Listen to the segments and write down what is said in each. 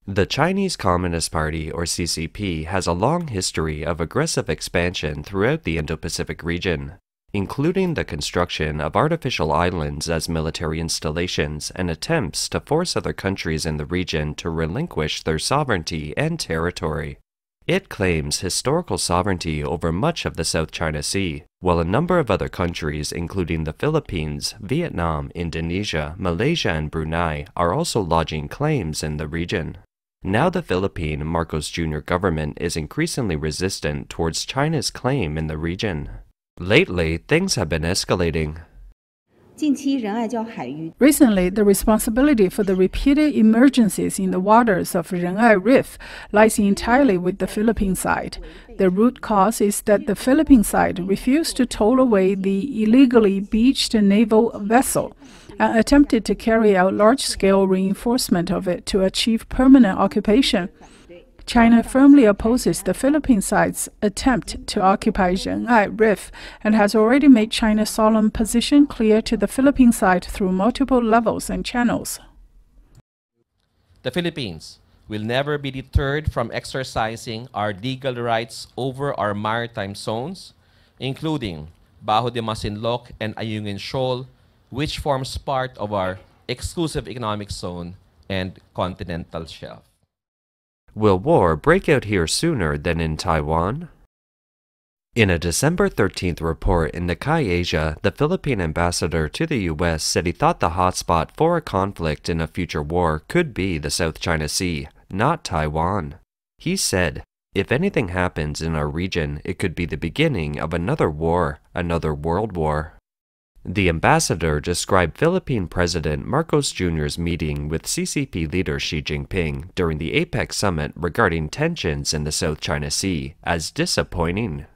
The Chinese Communist Party, or CCP, has a long history of aggressive expansion throughout the Indo-Pacific region, including the construction of artificial islands as military installations and attempts to force other countries in the region to relinquish their sovereignty and territory. It claims historical sovereignty over much of the South China Sea, while a number of other countries, including the Philippines, Vietnam, Indonesia, Malaysia, and Brunei, are also lodging claims in the region. Now the Philippine Marcos Jr. government is increasingly resistant towards China's claim in the region. Lately, things have been escalating. Recently, the responsibility for the repeated emergencies in the waters of Renai Reef lies entirely with the Philippine side. The root cause is that the Philippine side refused to tow away the illegally beached naval vessel and attempted to carry out large-scale reinforcement of it to achieve permanent occupation. China firmly opposes the Philippine side's attempt to occupy Renai Reef and has already made China's solemn position clear to the Philippine side through multiple levels and channels. The Philippines will never be deterred from exercising our legal rights over our maritime zones, including Bajo de Masinloc and Ayungin Shoal, which forms part of our exclusive economic zone and continental shelf. Will war break out here sooner than in Taiwan? In a December 13th report in Nikkei Asia, the Philippine ambassador to the U.S. said he thought the hotspot for a conflict in a future war could be the South China Sea, not Taiwan. He said, "If anything happens in our region, it could be the beginning of another war, another world war." The ambassador described Philippine President Marcos Jr.'s meeting with CCP leader Xi Jinping during the APEC summit regarding tensions in the South China Sea as disappointing.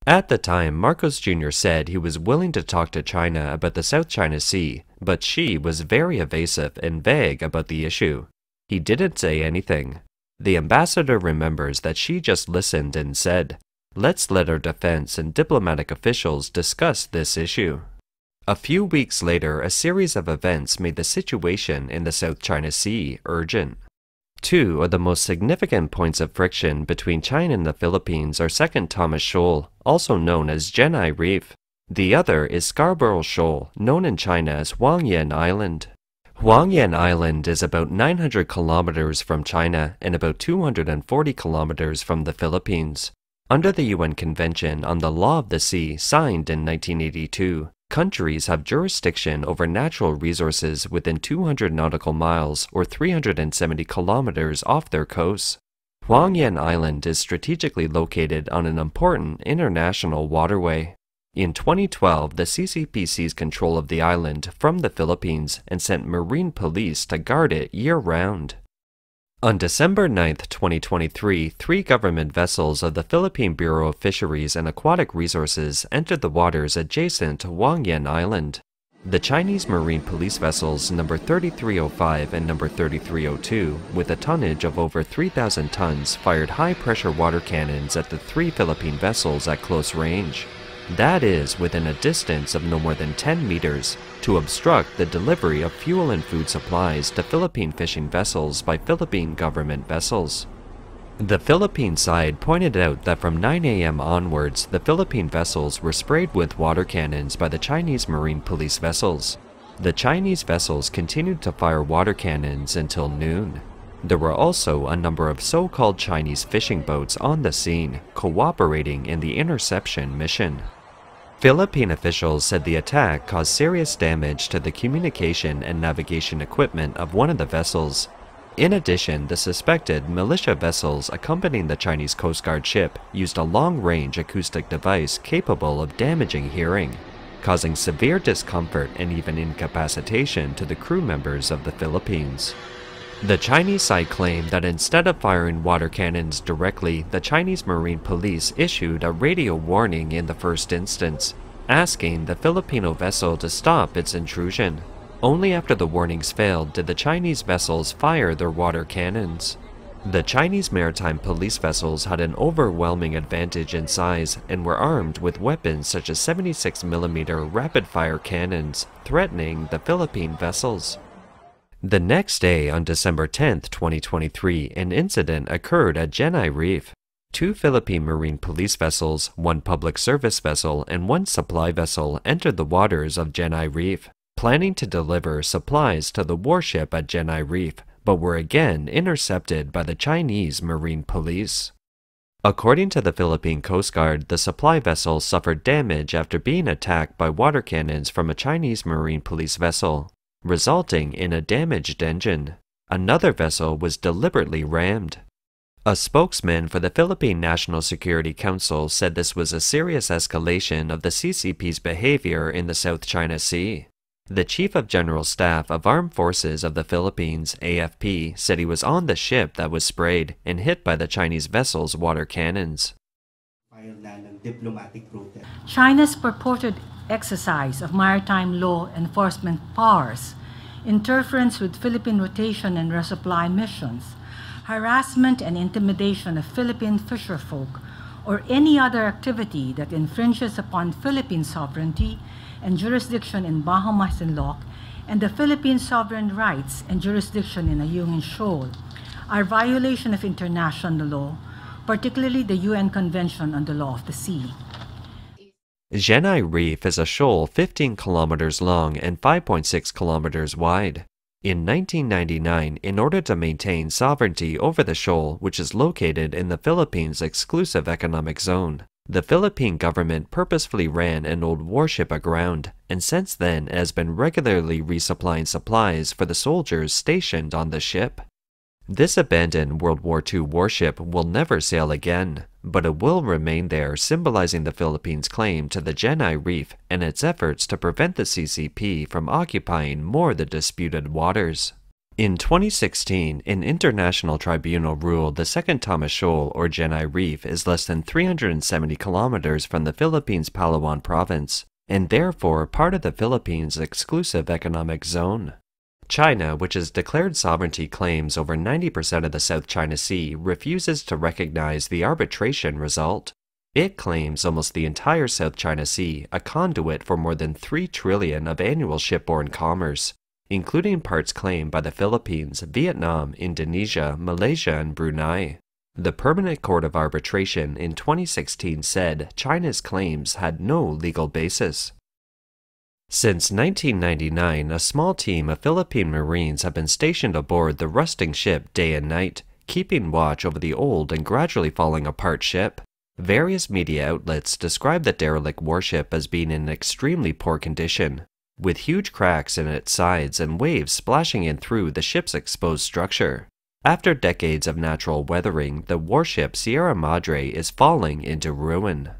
At the time, Marcos Jr. said he was willing to talk to China about the South China Sea, but Xi was very evasive and vague about the issue. He didn't say anything. The ambassador remembers that Xi just listened and said, "Let's let our defense and diplomatic officials discuss this issue." A few weeks later, a series of events made the situation in the South China Sea urgent. Two of the most significant points of friction between China and the Philippines are Second Thomas Shoal, also known as Renai Reef. The other is Scarborough Shoal, known in China as Huangyan Island. Huangyan Island is about 900 kilometers from China and about 240 kilometers from the Philippines. Under the UN Convention on the Law of the Sea, signed in 1982, countries have jurisdiction over natural resources within 200 nautical miles or 370 kilometers off their coasts. Huangyan Island is strategically located on an important international waterway. In 2012, the CCP seized control of the island from the Philippines and sent marine police to guard it year-round. On December 9, 2023, 3 government vessels of the Philippine Bureau of Fisheries and Aquatic Resources entered the waters adjacent to Huangyan Island. The Chinese Marine Police vessels number 3305 and number 3302, with a tonnage of over 3,000 tons, fired high-pressure water cannons at the 3 Philippine vessels at close range. That is, within a distance of no more than 10 meters, to obstruct the delivery of fuel and food supplies to Philippine fishing vessels by Philippine government vessels. The Philippine side pointed out that from 9 a.m. onwards, the Philippine vessels were sprayed with water cannons by the Chinese Marine Police vessels. The Chinese vessels continued to fire water cannons until noon. There were also a number of so-called Chinese fishing boats on the scene, cooperating in the interception mission. Philippine officials said the attack caused serious damage to the communication and navigation equipment of one of the vessels. In addition, the suspected militia vessels accompanying the Chinese Coast Guard ship used a long-range acoustic device capable of damaging hearing, causing severe discomfort and even incapacitation to the crew members of the Philippines. The Chinese side claimed that instead of firing water cannons directly, the Chinese Marine Police issued a radio warning in the first instance, asking the Filipino vessel to stop its intrusion. Only after the warnings failed did the Chinese vessels fire their water cannons. The Chinese maritime police vessels had an overwhelming advantage in size and were armed with weapons such as 76mm rapid-fire cannons, threatening the Philippine vessels. The next day, on December 10, 2023, an incident occurred at Genai Reef. Two Philippine Marine Police vessels, one public service vessel, and one supply vessel entered the waters of Genai Reef, planning to deliver supplies to the warship at Genai Reef, but were again intercepted by the Chinese Marine Police. According to the Philippine Coast Guard, the supply vessel suffered damage after being attacked by water cannons from a Chinese Marine Police vessel, resulting in a damaged engine. Another vessel was deliberately rammed. A spokesman for the Philippine National Security Council said this was a serious escalation of the CCP's behavior in the South China Sea. The Chief of General Staff of Armed Forces of the Philippines, AFP, said he was on the ship that was sprayed and hit by the Chinese vessel's water cannons. China's purported exercise of maritime law enforcement powers, interference with Philippine rotation and resupply missions, harassment and intimidation of Philippine fisherfolk, or any other activity that infringes upon Philippine sovereignty and jurisdiction in Bajo Masinloc and the Philippine sovereign rights and jurisdiction in Ayungin Shoal are violation of international law, particularly the UN Convention on the Law of the Sea. Genai Reef is a shoal 15 kilometers long and 5.6 kilometers wide. In 1999, in order to maintain sovereignty over the shoal, which is located in the Philippines' exclusive economic zone, the Philippine government purposefully ran an old warship aground, and since then it has been regularly resupplying supplies for the soldiers stationed on the ship. This abandoned World War II warship will never sail again, but it will remain there, symbolizing the Philippines' claim to the Genai Reef and its efforts to prevent the CCP from occupying more of the disputed waters. In 2016, an international tribunal ruled the Second Thomas Shoal, or Genai Reef, is less than 370 kilometers from the Philippines' Palawan province, and therefore part of the Philippines' exclusive economic zone. China, which has declared sovereignty claims over 90% of the South China Sea, refuses to recognize the arbitration result. It claims almost the entire South China Sea, a conduit for more than $3 trillion of annual shipborne commerce, including parts claimed by the Philippines, Vietnam, Indonesia, Malaysia, and Brunei. The Permanent Court of Arbitration in 2016 said China's claims had no legal basis. Since 1999, a small team of Philippine Marines have been stationed aboard the rusting ship day and night, keeping watch over the old and gradually falling apart ship. Various media outlets describe the derelict warship as being in extremely poor condition, with huge cracks in its sides and waves splashing in through the ship's exposed structure. After decades of natural weathering, the warship Sierra Madre is falling into ruin.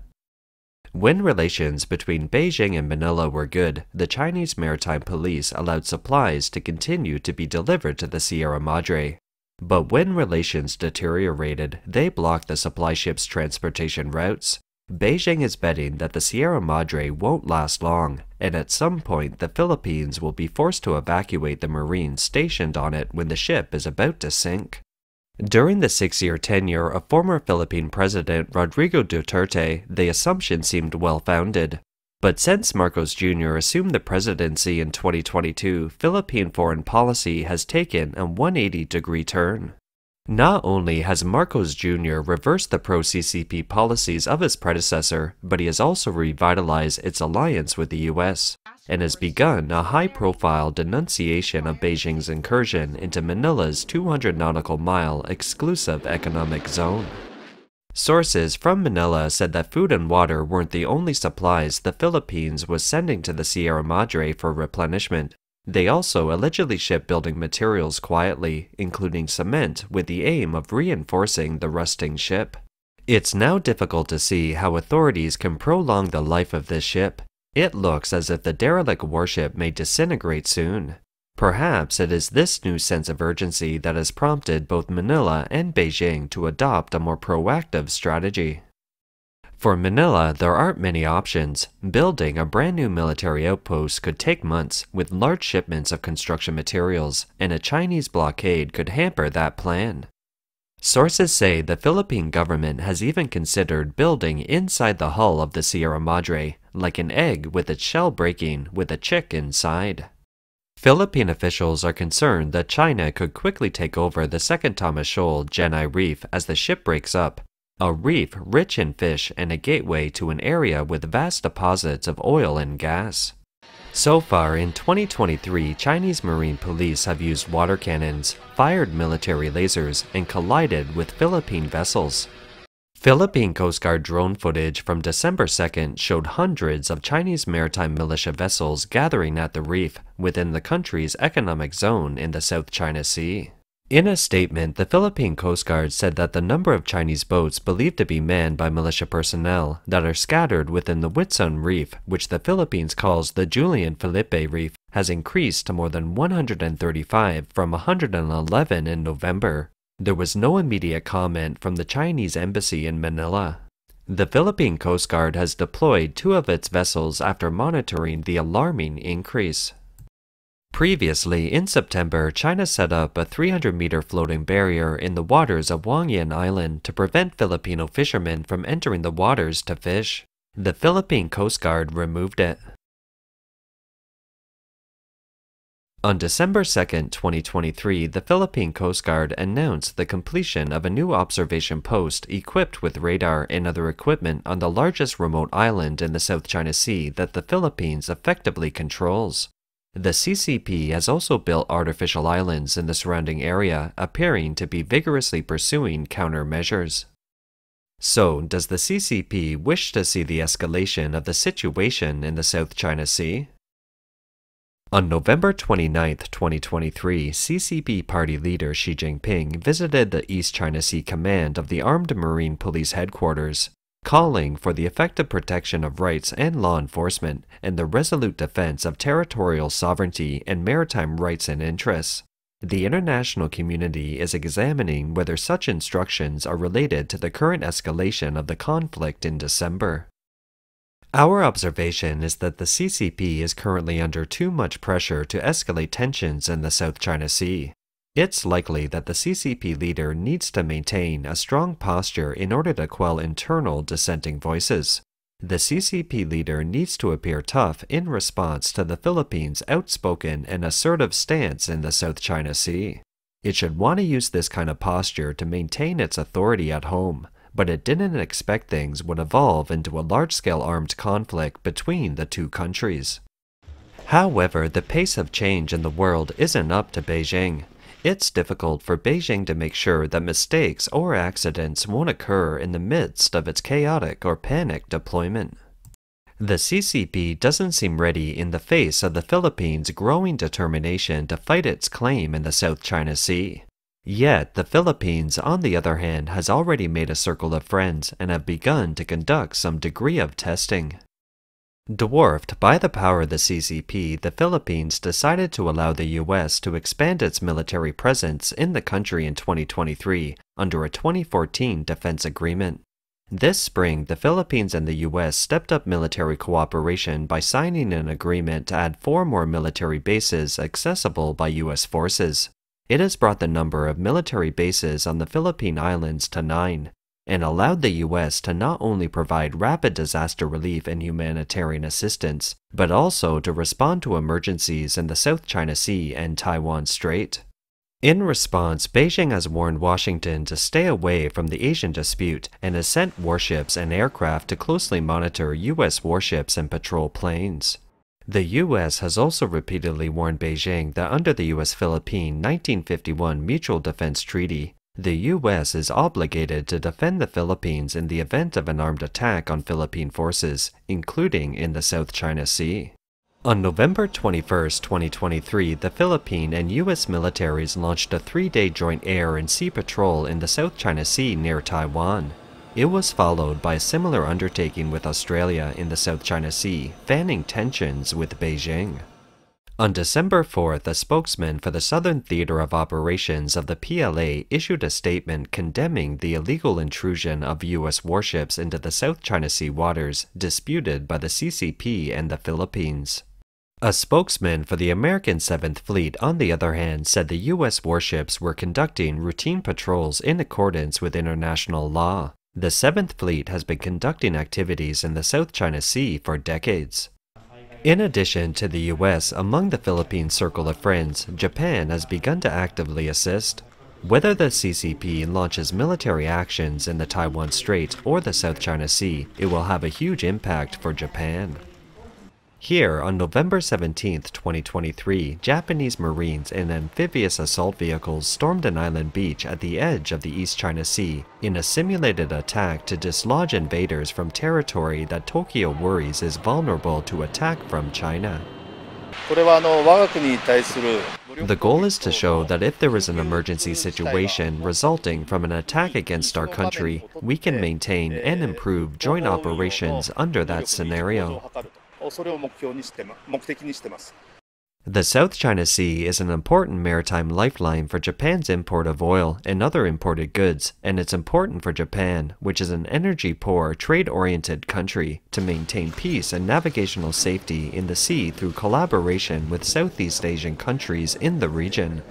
When relations between Beijing and Manila were good, the Chinese Maritime Police allowed supplies to continue to be delivered to the Sierra Madre. But when relations deteriorated, they blocked the supply ship's transportation routes. Beijing is betting that the Sierra Madre won't last long, and at some point the Philippines will be forced to evacuate the Marines stationed on it when the ship is about to sink. During the 6-year tenure of former Philippine President Rodrigo Duterte, the assumption seemed well-founded. But since Marcos Jr. assumed the presidency in 2022, Philippine foreign policy has taken a 180-degree turn. Not only has Marcos Jr. reversed the pro-CCP policies of his predecessor, but he has also revitalized its alliance with the U.S. and has begun a high-profile denunciation of Beijing's incursion into Manila's 200 nautical mile exclusive economic zone. Sources from Manila said that food and water weren't the only supplies the Philippines was sending to the Sierra Madre for replenishment. They also allegedly shipped building materials quietly, including cement, with the aim of reinforcing the rusting ship. It's now difficult to see how authorities can prolong the life of this ship. It looks as if the derelict warship may disintegrate soon. Perhaps it is this new sense of urgency that has prompted both Manila and Beijing to adopt a more proactive strategy. For Manila, there aren't many options. Building a brand new military outpost could take months, with large shipments of construction materials, and a Chinese blockade could hamper that plan. Sources say the Philippine government has even considered building inside the hull of the Sierra Madre, like an egg with its shell breaking with a chick inside. Philippine officials are concerned that China could quickly take over the second Thomas Shoal Genai Reef as the ship breaks up, a reef rich in fish and a gateway to an area with vast deposits of oil and gas. So far in 2023, Chinese Marine Police have used water cannons, fired military lasers, and collided with Philippine vessels. Philippine Coast Guard drone footage from December 2nd showed hundreds of Chinese maritime militia vessels gathering at the reef within the country's economic zone in the South China Sea. In a statement, the Philippine Coast Guard said that the number of Chinese boats believed to be manned by militia personnel that are scattered within the Whitsun Reef, which the Philippines calls the Julian Felipe Reef, has increased to more than 135 from 111 in November. There was no immediate comment from the Chinese embassy in Manila. The Philippine Coast Guard has deployed 2 of its vessels after monitoring the alarming increase. Previously, in September, China set up a 300-meter floating barrier in the waters of Wangyan Island to prevent Filipino fishermen from entering the waters to fish. The Philippine Coast Guard removed it. On December 2, 2023, the Philippine Coast Guard announced the completion of a new observation post equipped with radar and other equipment on the largest remote island in the South China Sea that the Philippines effectively controls. The CCP has also built artificial islands in the surrounding area, appearing to be vigorously pursuing countermeasures. So, does the CCP wish to see the escalation of the situation in the South China Sea? On November 29, 2023, CCP party leader Xi Jinping visited the East China Sea Command of the Armed Marine Police Headquarters, calling for the effective protection of rights and law enforcement and the resolute defense of territorial sovereignty and maritime rights and interests. The international community is examining whether such instructions are related to the current escalation of the conflict in December. Our observation is that the CCP is currently under too much pressure to escalate tensions in the South China Sea. It's likely that the CCP leader needs to maintain a strong posture in order to quell internal dissenting voices. The CCP leader needs to appear tough in response to the Philippines' outspoken and assertive stance in the South China Sea. It should want to use this kind of posture to maintain its authority at home, but it didn't expect things would evolve into a large-scale armed conflict between the two countries. However, the pace of change in the world isn't up to Beijing. It's difficult for Beijing to make sure that mistakes or accidents won't occur in the midst of its chaotic or panicked deployment. The CCP doesn't seem ready in the face of the Philippines' growing determination to fight its claim in the South China Sea. Yet, the Philippines, on the other hand, has already made a circle of friends and have begun to conduct some degree of testing. Dwarfed by the power of the CCP, the Philippines decided to allow the U.S. to expand its military presence in the country in 2023 under a 2014 defense agreement. This spring, the Philippines and the U.S. stepped up military cooperation by signing an agreement to add 4 more military bases accessible by U.S. forces. It has brought the number of military bases on the Philippine Islands to 9. And allowed the U.S. to not only provide rapid disaster relief and humanitarian assistance, but also to respond to emergencies in the South China Sea and Taiwan Strait. In response, Beijing has warned Washington to stay away from the Asian dispute and has sent warships and aircraft to closely monitor U.S. warships and patrol planes. The U.S. has also repeatedly warned Beijing that under the U.S.-Philippine 1951 Mutual Defense Treaty, the U.S. is obligated to defend the Philippines in the event of an armed attack on Philippine forces, including in the South China Sea. On November 21, 2023, the Philippine and U.S. militaries launched a 3-day joint air and sea patrol in the South China Sea near Taiwan. It was followed by a similar undertaking with Australia in the South China Sea, fanning tensions with Beijing. On December 4th, a spokesman for the Southern Theater of Operations of the PLA issued a statement condemning the illegal intrusion of U.S. warships into the South China Sea waters disputed by the CCP and the Philippines. A spokesman for the American 7th Fleet, on the other hand, said the U.S. warships were conducting routine patrols in accordance with international law. The 7th Fleet has been conducting activities in the South China Sea for decades. In addition to the US, among the Philippine circle of friends, Japan has begun to actively assist. Whether the CCP launches military actions in the Taiwan Strait or the South China Sea, it will have a huge impact for Japan. Here, on November 17, 2023, Japanese Marines in amphibious assault vehicles stormed an island beach at the edge of the East China Sea in a simulated attack to dislodge invaders from territory that Tokyo worries is vulnerable to attack from China. The goal is to show that if there is an emergency situation resulting from an attack against our country, we can maintain and improve joint operations under that scenario. The South China Sea is an important maritime lifeline for Japan's import of oil and other imported goods, and it's important for Japan, which is an energy-poor, trade-oriented country, to maintain peace and navigational safety in the sea through collaboration with Southeast Asian countries in the region.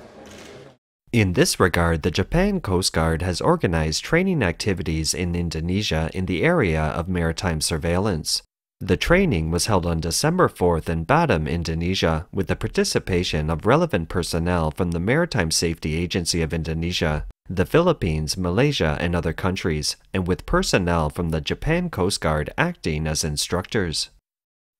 In this regard, the Japan Coast Guard has organized training activities in Indonesia in the area of maritime surveillance. The training was held on December 4th in Batam, Indonesia, with the participation of relevant personnel from the Maritime Safety Agency of Indonesia, the Philippines, Malaysia, and other countries, and with personnel from the Japan Coast Guard acting as instructors.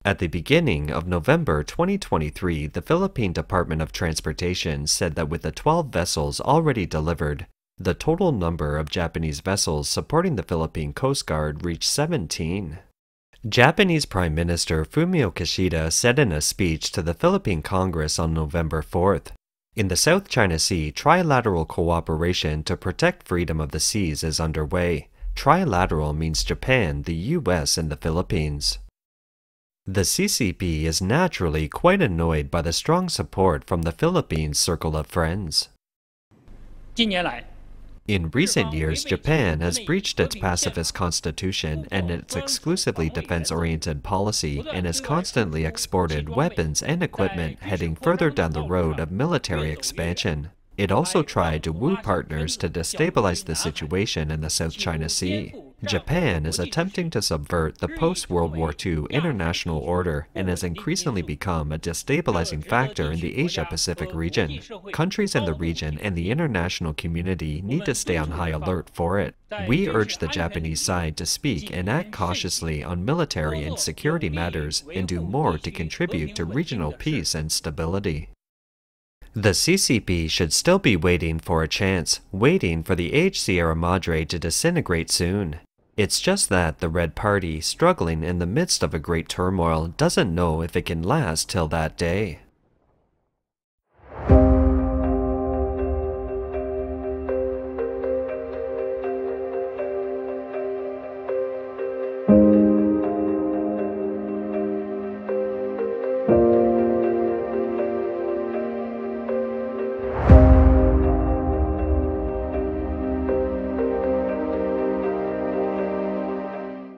At the beginning of November 2023, the Philippine Department of Transportation said that with the 12 vessels already delivered, the total number of Japanese vessels supporting the Philippine Coast Guard reached 17. Japanese Prime Minister Fumio Kishida said in a speech to the Philippine Congress on November 4th, "In the South China Sea, trilateral cooperation to protect freedom of the seas is underway. Trilateral means Japan, the US, and the Philippines." The CCP is naturally quite annoyed by the strong support from the Philippines circle of friends. In recent years, Japan has breached its pacifist constitution and its exclusively defense-oriented policy and has constantly exported weapons and equipment heading further down the road of military expansion. It also tried to woo partners to destabilize the situation in the South China Sea. Japan is attempting to subvert the post-World War II international order and has increasingly become a destabilizing factor in the Asia-Pacific region. Countries in the region and the international community need to stay on high alert for it. We urge the Japanese side to speak and act cautiously on military and security matters and do more to contribute to regional peace and stability. The CCP should still be waiting for a chance, waiting for the aged Sierra Madre to disintegrate soon. It's just that the Red Party, struggling in the midst of a great turmoil, doesn't know if it can last till that day.